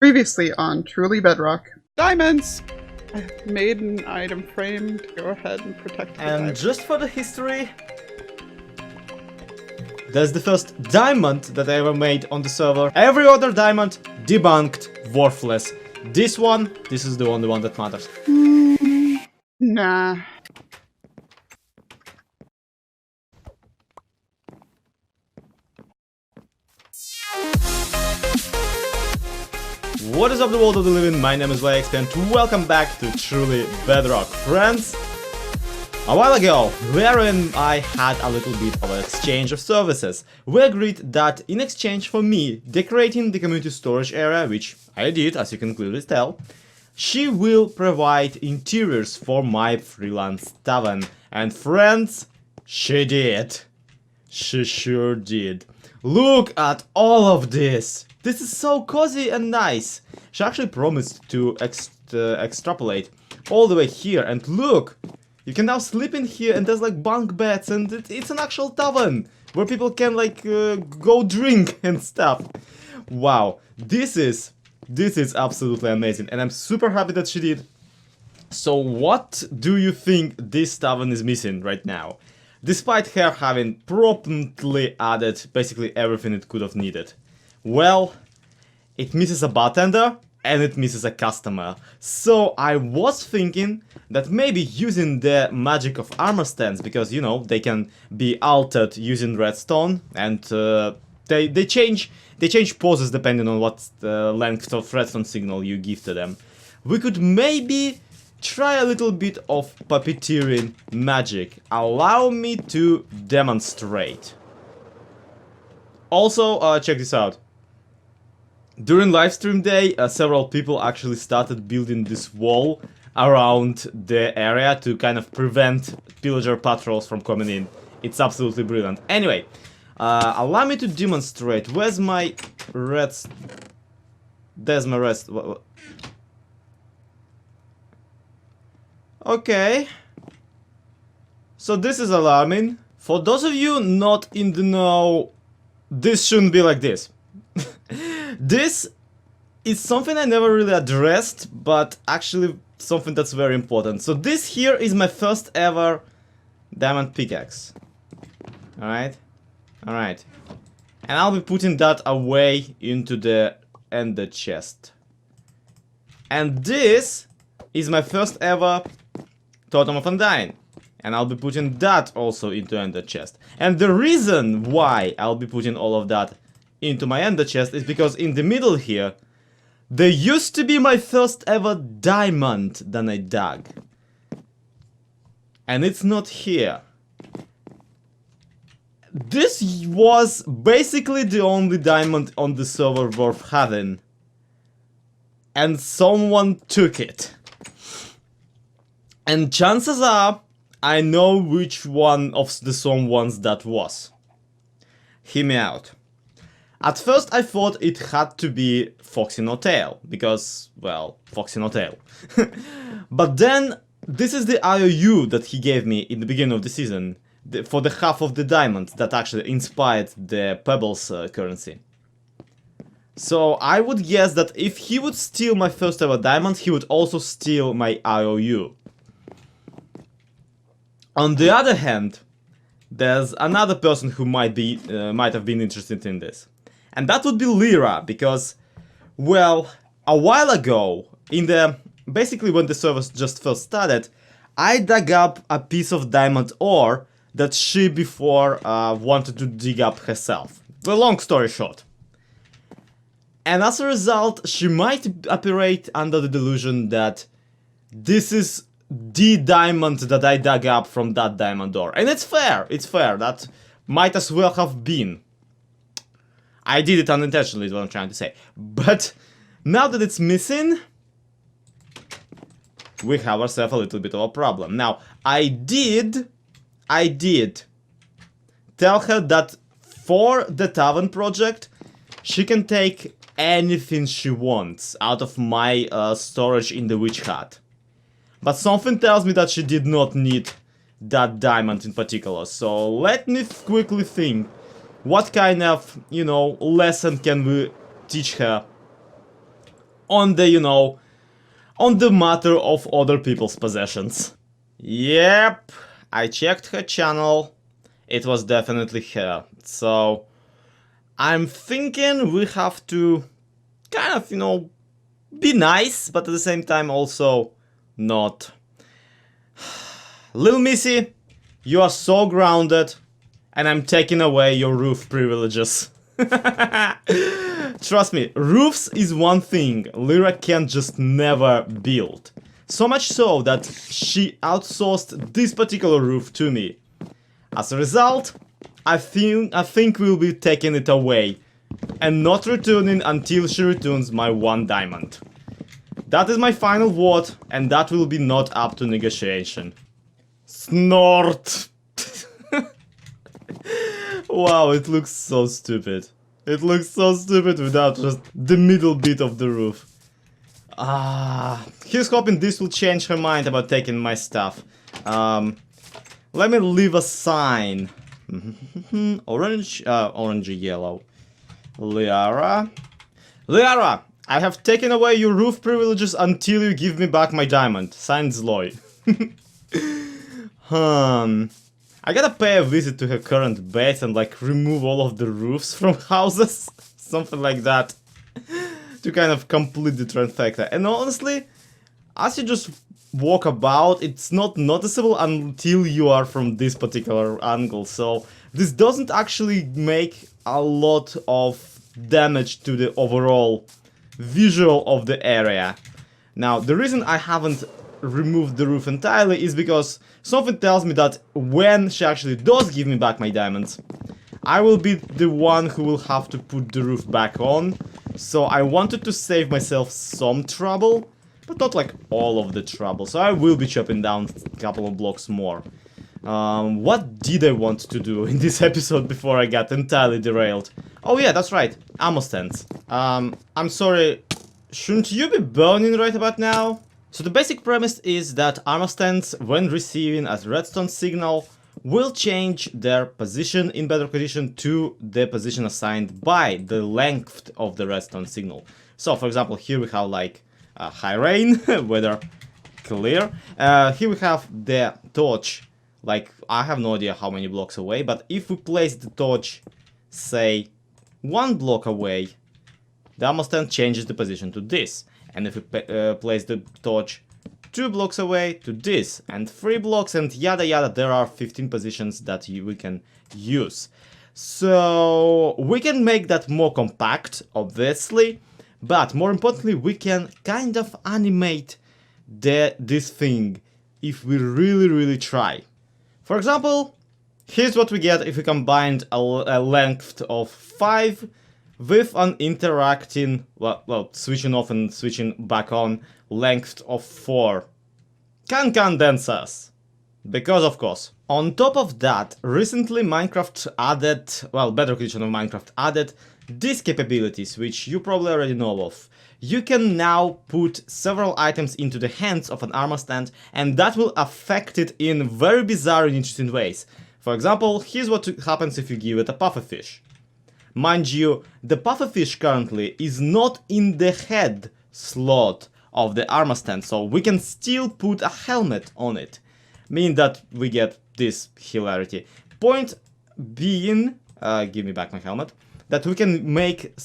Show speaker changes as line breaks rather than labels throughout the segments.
Previously on Truly Bedrock. Diamonds! I made an item frame to go ahead and protect the
And
diamond.
just for the history, that's the first diamond that I ever made on the server. Every other diamond, debunked, worthless. This is the only one that matters.
Nah.
What is up, the world of the living? My name is BluJayGames and welcome back to Truly Bedrock. Friends, a while ago, Lyarrah and I had a little bit of an exchange of services. We agreed that in exchange for me decorating the community storage area, which I did, as you can clearly tell, she will provide interiors for my freelance tavern. And friends, she did. She sure did. Look at all of this. This is so cozy and nice. She actually promised to extrapolate all the way here, and look, you can now sleep in here, and there's like bunk beds, and it's an actual tavern where people can like go drink and stuff. Wow, this is absolutely amazing, and I'm super happy that she did. So what do you think this tavern is missing right now? Despite her having promptly added basically everything it could have needed. Well, it misses a bartender and it misses a customer. So I was thinking that maybe using the magic of Armorstands, because you know they can be altered using redstone, and they change poses depending on what length of redstone signal you give to them. We could maybe try a little bit of puppeteering magic. Allow me to demonstrate. Also, check this out. During livestream day, several people actually started building this wall around the area to kind of prevent pillager patrols from coming in. It's absolutely brilliant. Anyway, allow me to demonstrate. Where's my reds? There's my rest. Okay. So this is alarming. For those of you not in the know, this shouldn't be like this. This is something I never really addressed, but actually something that's very important. So this here is my first ever diamond pickaxe. Alright? Alright. And I'll be putting that away into the ender chest. And this is my first ever Totem of Undying. And I'll be putting that also into ender chest. And the reason why I'll be putting all of that into my ender chest is because in the middle here there used to be my first ever diamond that I dug, and it's not here. This was basically the only diamond on the server worth having, and someone took it. And chances are I know which one of the someones that was. Hear me out. At first I thought it had to be FoxyNoTail, because, well, FoxyNoTail. But then, this is the IOU that he gave me in the beginning of the season, for the half of the diamond that actually inspired the Pebbles currency. So I would guess that if he would steal my first ever diamond, he would also steal my IOU. On the other hand, there's another person who might have been interested in this. And that would be Lyarrah, because, well, a while ago, basically when the server just first started, I dug up a piece of diamond ore that she before wanted to dig up herself. The long story short. And as a result, she might operate under the delusion that this is the diamond that I dug up from that diamond ore. And it's fair, that might as well have been. I did it unintentionally is what I'm trying to say. But now that it's missing, we have ourselves a little bit of a problem. Now, I did tell her that for the Tavern project, she can take anything she wants out of my storage in the witch hut. But something tells me that she did not need that diamond in particular. So let me quickly think. What kind of, you know, lesson can we teach her on the, you know, on the matter of other people's possessions. Yep, I checked her channel. It was definitely her. So I'm thinking we have to kind of, you know, be nice, but at the same time also not. Lil Missy, you are so grounded, and I'm taking away your roof privileges. Trust me, roofs is one thing Lyarrah can just never build. So much so that she outsourced this particular roof to me. As a result, I think we'll be taking it away and not returning until she returns my 1 diamond. That is my final word, and that will be not up to negotiation. Snort! Wow, it looks so stupid. It looks so stupid without just the middle bit of the roof. Here's hoping this will change her mind about taking my stuff. Let me leave a sign. Orange, orangey yellow. Lyarrah. Lyarrah, I have taken away your roof privileges until you give me back my diamond. Signed Zloy. I gotta pay a visit to her current base and like remove all of the roofs from houses. Something like that. To kind of complete the trifecta. And honestly, as you just walk about, it's not noticeable until you are from this particular angle. So this doesn't actually make a lot of damage to the overall visual of the area. Now, the reason I haven't removed the roof entirely is because something tells me that when she actually does give me back my diamonds, I will be the one who will have to put the roof back on. So I wanted to save myself some trouble, but not like all of the trouble. So I will be chopping down a couple of blocks more. What did I want to do in this episode before I got entirely derailed? Oh yeah, that's right, Armorstands. I'm sorry, shouldn't you be burning right about now? So the basic premise is that Armorstands, when receiving a redstone signal, will change their position in Bedrock Edition to the position assigned by the length of the redstone signal. So for example, here we have like high rain, weather clear. Here we have the torch, like I have no idea how many blocks away, but if we place the torch, say 1 block away, the Armorstand changes the position to this. And if we place the torch 2 blocks away to this, and 3 blocks, and yada yada, there are 15 positions that we can use. So we can make that more compact, obviously, but more importantly, we can kind of animate this thing if we really try. For example, here's what we get if we combined a length of 5 with an interacting, well, switching off and switching back on, length of 4. Can condense us. Because of course. On top of that, recently Minecraft added, well, Bedrock Edition of Minecraft added these capabilities, which you probably already know of. You can now put several items into the hands of an Armorstand, and that will affect it in very bizarre and interesting ways. For example, here's what happens if you give it a pufferfish. Mind you, the pufferfish currently is not in the head slot of the Armorstand, so we can still put a helmet on it, meaning that we get this hilarity. Point being, give me back my helmet, that we can make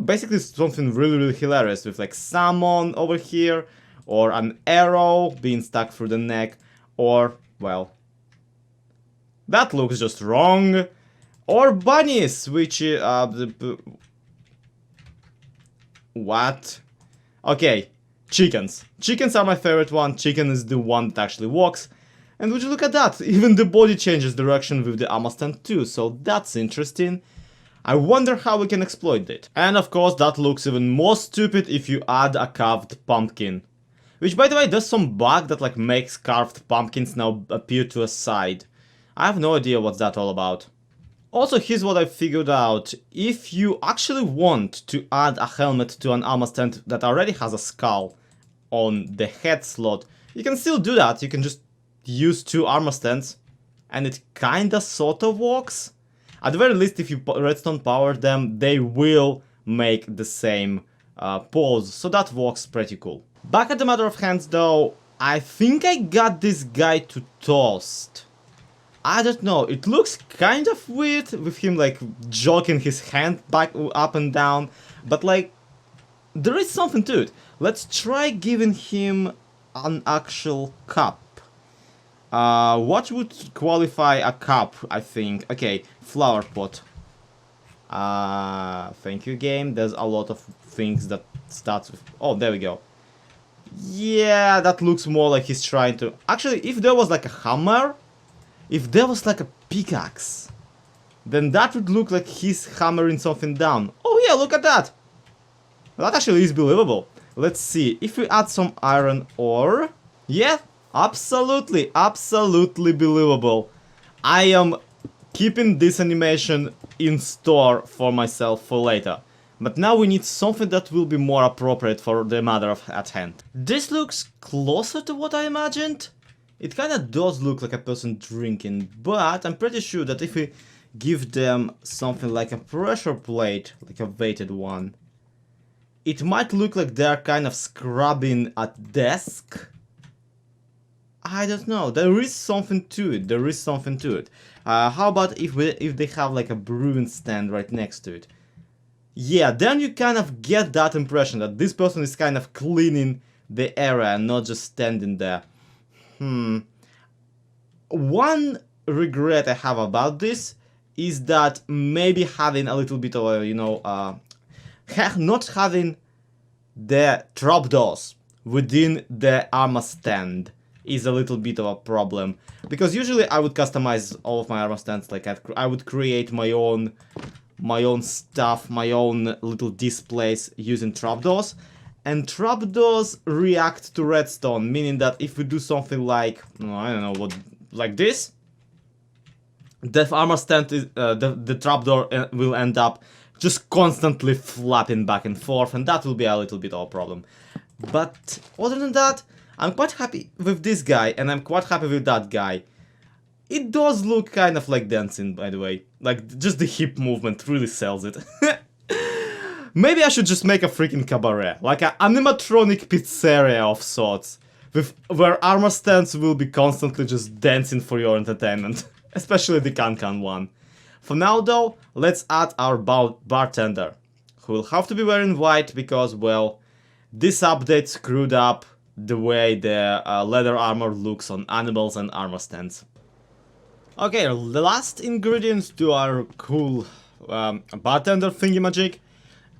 basically something really hilarious with like salmon over here, or an arrow being stuck through the neck, or, well, that looks just wrong. Or bunnies, which what? Okay, chickens. Chickens are my favorite one. Chicken is the one that actually walks. And would you look at that? Even the body changes direction with the Armorstand too, so that's interesting. I wonder how we can exploit it. And of course, that looks even more stupid if you add a carved pumpkin. Which, by the way, does some bug that like makes carved pumpkins now appear to a side. I have no idea what's that all about. Also, here's what I figured out. If you actually want to add a helmet to an Armorstand that already has a skull on the head slot, you can still do that. You can just use 2 Armorstands, and it kinda sorta works. At the very least, if you redstone power them, they will make the same pose, so that works pretty cool. Back at the matter of hands though, I think I got this guy to toast. I don't know, it looks kind of weird with him like jogging his hand back up and down, but like there is something to it. Let's try giving him an actual cup. What would qualify a cup, I think? Okay, flower pot. Thank you, game. There's a lot of things that starts with... Oh, there we go. Yeah, that looks more like he's trying to... Actually, if there was like a hammer, if there was like a pickaxe, then that would look like he's hammering something down. Oh yeah, look at that! That actually is believable. Let's see, if we add some iron ore... Yeah, absolutely, absolutely believable. I am keeping this animation in store for myself for later. But now we need something that will be more appropriate for the matter at hand. This looks closer to what I imagined. It kinda does look like a person drinking, but I'm pretty sure that if we give them something like a pressure plate, like a weighted one, it might look like they're kind of scrubbing a desk. I don't know, there is something to it, there is something to it. How about if they have like a brewing stand right next to it? Yeah, then you kind of get that impression that this person is kind of cleaning the area and not just standing there. One regret I have about this is that maybe having a little bit of a, you know, not having the trapdoors within the armor stand is a little bit of a problem, because usually I would customize all of my armor stands, like I would create my own stuff, my own little displays using trapdoors, and trapdoors react to redstone, meaning that if we do something like, I don't know what, like this, the armor stand is, the trapdoor will end up just constantly flapping back and forth, and that will be a little bit of a problem. But other than that, I'm quite happy with this guy, and I'm quite happy with that guy. It does look kind of like dancing, by the way. Like, just the hip movement really sells it. Maybe I should just make a freaking cabaret, like an animatronic pizzeria of sorts, where armor stands will be constantly just dancing for your entertainment, especially the Can one. For now though, let's add our bartender, who will have to be wearing white because, well, this update screwed up the way the leather armor looks on animals and armor stands. Okay, the last ingredient to our cool bartender thingy-majig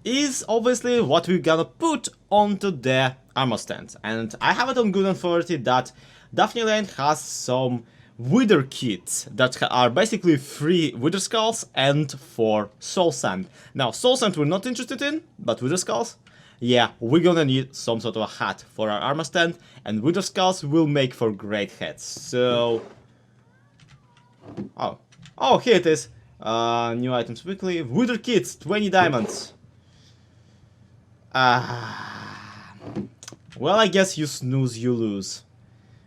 is obviously what we're gonna put onto the armor stands. And I have it on good authority that DaphneElaine has some wither kits that are basically 3 wither skulls and 4 soul sand. Now, soul sand we're not interested in, but wither skulls, yeah, we're gonna need some sort of a hat for our armor stand, and wither skulls will make for great hats. So... Oh, here it is. New items weekly. Wither kits, 20 diamonds. Well, I guess you snooze, you lose.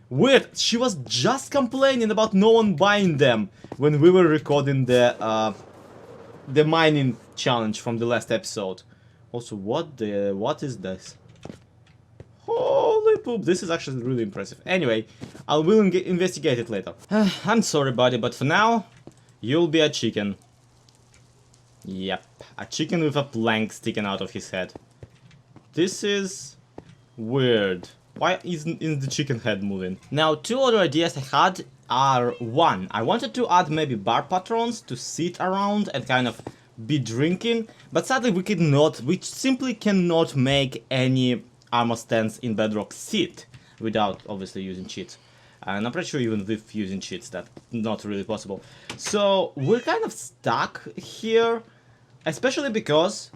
Weird, she was just complaining about no one buying them when we were recording the mining challenge from the last episode. Also, what is this? Holy poop, this is actually really impressive. Anyway, I will investigate it later. I'm sorry, buddy, but for now, you'll be a chicken. Yep, a chicken with a plank sticking out of his head. This is weird. Why isn't the chicken head moving? Now, 2 other ideas I had are, 1, I wanted to add maybe bar patrons to sit around and kind of be drinking, but sadly we simply cannot make any armor stands in Bedrock sit without obviously using cheats. And I'm pretty sure even with using cheats that's not really possible. So we're kind of stuck here, especially because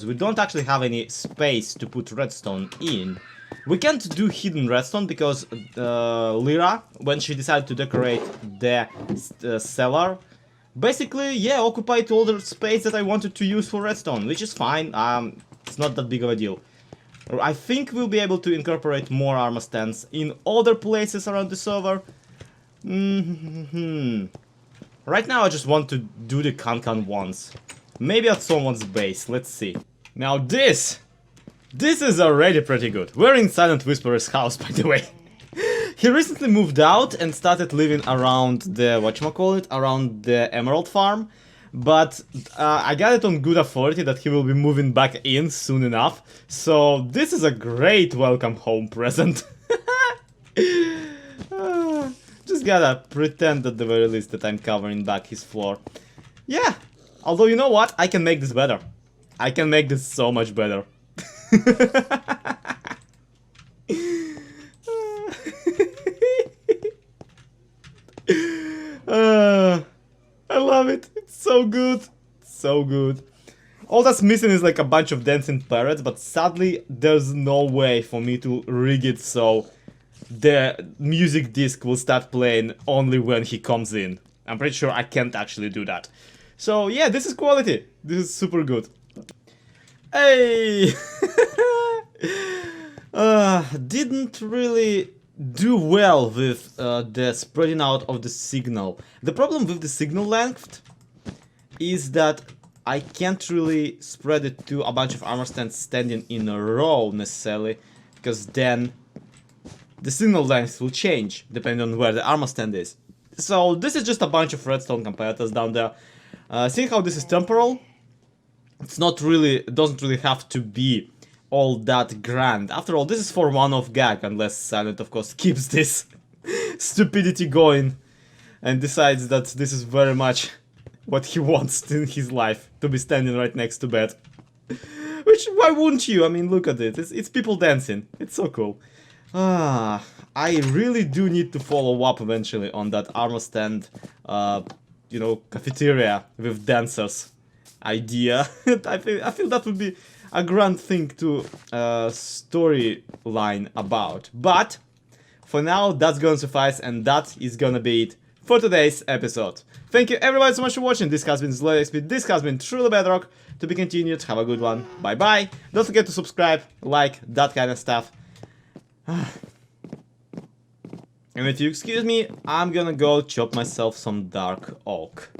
we don't actually have any space to put redstone in. We can't do hidden redstone because Lyarrah, when she decided to decorate the cellar, basically, yeah, occupied all the space that I wanted to use for redstone, which is fine. It's not that big of a deal. I think we'll be able to incorporate more armor stands in other places around the server. Right now I just want to do the Can once. Maybe at someone's base, let's see. Now this This is already pretty good. We're in Silent Whisperer's house, by the way. He recently moved out and started living around the, whatchamacallit, around the Emerald Farm. But I got it on good authority that he will be moving back in soon enough. So this is a great welcome home present. Just gotta pretend at the very least that I'm covering back his floor. Yeah, although you know what? I can make this better. I can make this so much better. I love it. It's so good. So good. All that's missing is like a bunch of dancing parrots, but sadly there's no way for me to rig it so the music disc will start playing only when he comes in. I'm pretty sure I can't actually do that. So yeah, this is quality. This is super good. Hey! Didn't really do well with the spreading out of the signal. The problem with the signal length is that I can't really spread it to a bunch of Armorstands standing in a row necessarily, because then the signal length will change depending on where the Armorstand is. So this is just a bunch of redstone competitors down there. Seeing how this is temporal, it's not really, it doesn't really have to be all that grand. After all, this is for one-off gag, unless Silent of course keeps this stupidity going and decides that this is very much what he wants in his life, to be standing right next to bed. Which, why wouldn't you? I mean, look at it, it's people dancing, it's so cool. I really do need to follow up eventually on that Armorstand, you know, cafeteria with dancers idea. I feel that would be a grand thing to storyline about. But for now, that's gonna suffice, and that is gonna be it for today's episode. Thank you everybody so much for watching. This has been SlackLizard. This has been Truly Bedrock. To be continued. Have a good one. Bye bye. Don't forget to subscribe, like, that kind of stuff. And if you excuse me, I'm gonna go chop myself some dark oak.